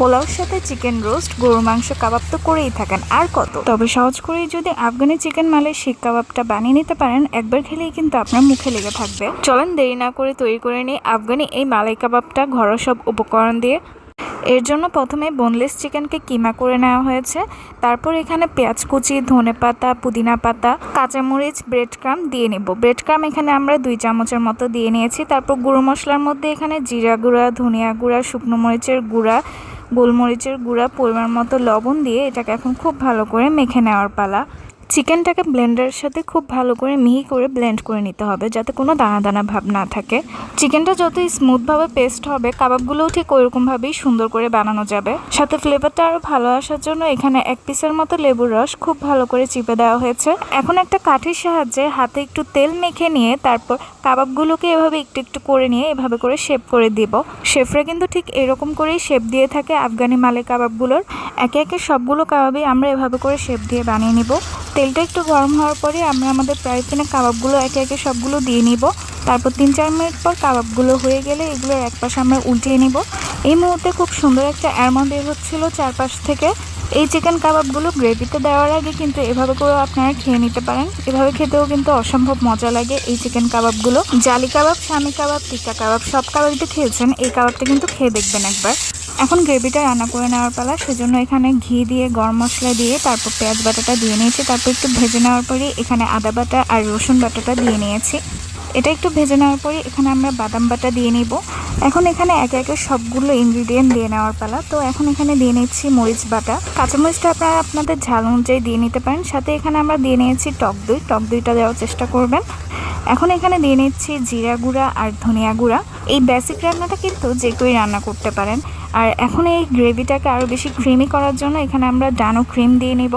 পোলাওর সাথে chicken roast, গরুর মাংস কাবাব তো করেই থাকেন, আর কত। তবে সহজ করেই যদি আফগানি চিকেন মালাই শিক কাবাবটা বানিয়ে নিতে পারেন, একবার খেলেই কিন্তু আপনার মুখে লেগে থাকবে। চলেন দেরি না করে তৈরি করে নিই আফগানি এই মালাই কাবাবটা ঘরোয়া সব উপকরণ দিয়ে। এর জন্য প্রথমে বোনলেস চিকেনকে কিমা করে নেওয়া হয়েছে। তারপর এখানে পেঁয়াজ কুচি, ধনেপাতা, পুদিনা পাতা, কাঁচামরিচ, ব্রেড ক্রাম দিয়ে নেব। ব্রেড ক্রাম এখানে আমরা 2 চামচের মতো দিয়ে নিয়েছি। তারপর গুঁড়ো মশলার মধ্যে এখানে জিরা গুঁড়া, ধনিয়া গুঁড়া, শুকনো মরিচের গুঁড়া, গোলমরিচের গুঁড়া, পরিমাণ মতো লবণ দিয়ে এটাকে এখন খুব ভালো করে মেখে নেওয়ার পালা। চিকেনটাকে ব্লেন্ডারের সাথে খুব ভালো করে মিহি করে ব্লেন্ড করে নিতে হবে, যাতে কোনো দানা দানা ভাব না থাকে। চিকেনটা যতই স্মুথভাবে পেস্ট হবে, কাবাবগুলোও ঠিক ওইরকমভাবেই সুন্দর করে বানানো যাবে। সাথে ফ্লেভারটা আরও ভালো আসার জন্য এখানে 1 পিসের মতো লেবুর রস খুব ভালো করে চিপে দেওয়া হয়েছে। এখন একটা কাঠির সাহায্যে হাতে একটু তেল মেখে নিয়ে তারপর কাবাবগুলোকে এভাবে একটু একটু করে নিয়ে এভাবে করে শেপ করে দিব। শেফরা কিন্তু ঠিক এরকম করেই শেপ দিয়ে থাকে আফগানি মালাই কাবাবগুলোর। একে একে সবগুলো কাবাবই আমরা এভাবে করে শেপ দিয়ে বানিয়ে নিব। তেলটা একটু গরম হওয়ার পরে আমরা আমাদের ফ্রাই প্যানে কাবাবগুলো একে একে সবগুলো দিয়ে নিব। তারপর 3-4 মিনিট পর কাবাবগুলো হয়ে গেলে এগুলোর এক পাশে আমরা উল্টিয়ে নিব। এই মুহূর্তে খুব সুন্দর একটা অ্যারোমা বের হচ্ছিল চারপাশ থেকে। এই চিকেন কাবাবগুলো গ্রেভিতে দেওয়ার আগে কিন্তু এভাবে করে আপনারা খেয়ে নিতে পারেন। এভাবে খেতেও কিন্তু অসম্ভব মজা লাগে এই চিকেন কাবাবগুলো। জালি কাবাব, শামি কাবাব, টিক্কা কাবাব সব কাবাবই তো খেয়েছেন, এই কাবাবটা কিন্তু খেয়ে দেখবেন একবার। এখন গ্রেভিটা রান্না করে নেওয়ার পালা। সেজন্য এখানে ঘি দিয়ে, গরম মশলা দিয়ে, তারপর পেঁয়াজ বাটাটা দিয়ে নিয়েছি। তারপর একটু ভেজে নেওয়ার পরে এখানে আদা বাটা আর রসুন বাটাটা দিয়ে নিয়েছি। এটা একটু ভেজে নেওয়ার পরে এখানে আমরা বাদাম বাটা দিয়ে নিব। এখন এখানে একে একে সবগুলো ইনগ্রিডিয়েন্ট দিয়ে নেওয়ার পালা। তো এখন এখানে দিয়ে নিচ্ছি মরিচ বাটা। কাঁচামরিচটা আপনারা আপনাদের ঝাল অনুযায়ী দিয়ে নিতে পারেন। সাথে এখানে আমরা দিয়ে নিয়েছি টক দই। টক দইটা দেওয়ার চেষ্টা করবেন। এখন এখানে দিয়ে নিচ্ছি জিরা গুঁড়া আর ধনিয়া গুঁড়া। এই বেসিক রান্নাটা কিন্তু যে কেউই রান্না করতে পারেন। আর এখন এই গ্রেভিটাকে আরও বেশি ক্রিমি করার জন্য এখানে আমরা ডানো ক্রিম দিয়ে নিব।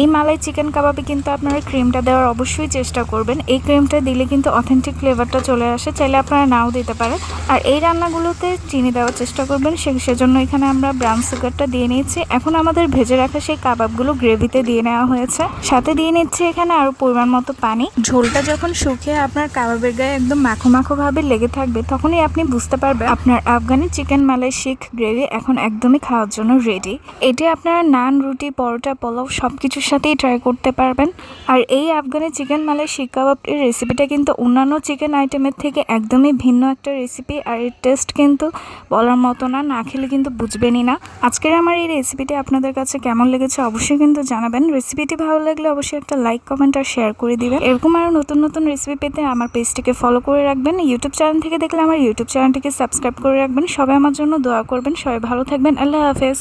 এই মালাই চিকেন কাবাবে কিন্তু আপনারা ক্রিমটা দেওয়ার অবশ্যই চেষ্টা করবেন। এই ক্রিমটা দিলে কিন্তু অথেন্টিক ফ্লেভারটা চলে আসে, চাইলে আপনারা নাও দিতে পারেন। আর এই রান্নাগুলোতে চিনি দেওয়ার চেষ্টা করবেন, সেজন্য এখানে আমরা ব্রাউন সুগারটা দিয়ে নিয়েছি। এখন আমাদের ভেজে রাখা সেই কাবাবগুলো গ্রেভিতে দিয়ে নেওয়া হয়েছে। সাথে দিয়ে নিচ্ছি এখানে আরও পরিমাণ মতো পানি। ঝোলটা যখন শুকিয়ে আপনার কাবাবের গায়ে একদম মাখো মাখো ভাবে লেগে থাকবে, তখনই আপনি বুঝতে পারবেন আপনার আফগানি চিকেন মালাই শিক গ্রেভি এখন একদমই খাওয়ার জন্য রেডি। এটি আপনারা নান, রুটি, পরোটা, পোলাও সবকিছু সাথেই ট্রাই করতে পারবেন। আর এই আফগানি চিকেন মালাই শিক কাবাবটির রেসিপিটা কিন্তু অন্যান্য চিকেন আইটেমের থেকে একদমই ভিন্ন একটা রেসিপি। আর এর টেস্ট কিন্তু বলার মতো না, না খেলে কিন্তু বুঝবেনই না। আজকের আমার এই রেসিপিটি আপনাদের কাছে কেমন লেগেছে অবশ্যই কিন্তু জানাবেন। রেসিপিটি ভালো লাগলে অবশ্যই একটা লাইক, কমেন্ট আর শেয়ার করে দিবেন। এরকম আরও নতুন নতুন রেসিপি পেতে আমার পেজটিকে ফলো করে রাখবেন। ইউটিউব চ্যানেল থেকে দেখলে আমার ইউটিউব চ্যানেলটিকে সাবস্ক্রাইব করে রাখবেন। সবাই আমার জন্য দোয়া করবেন। সবাই ভালো থাকবেন। আল্লাহ হাফেজ।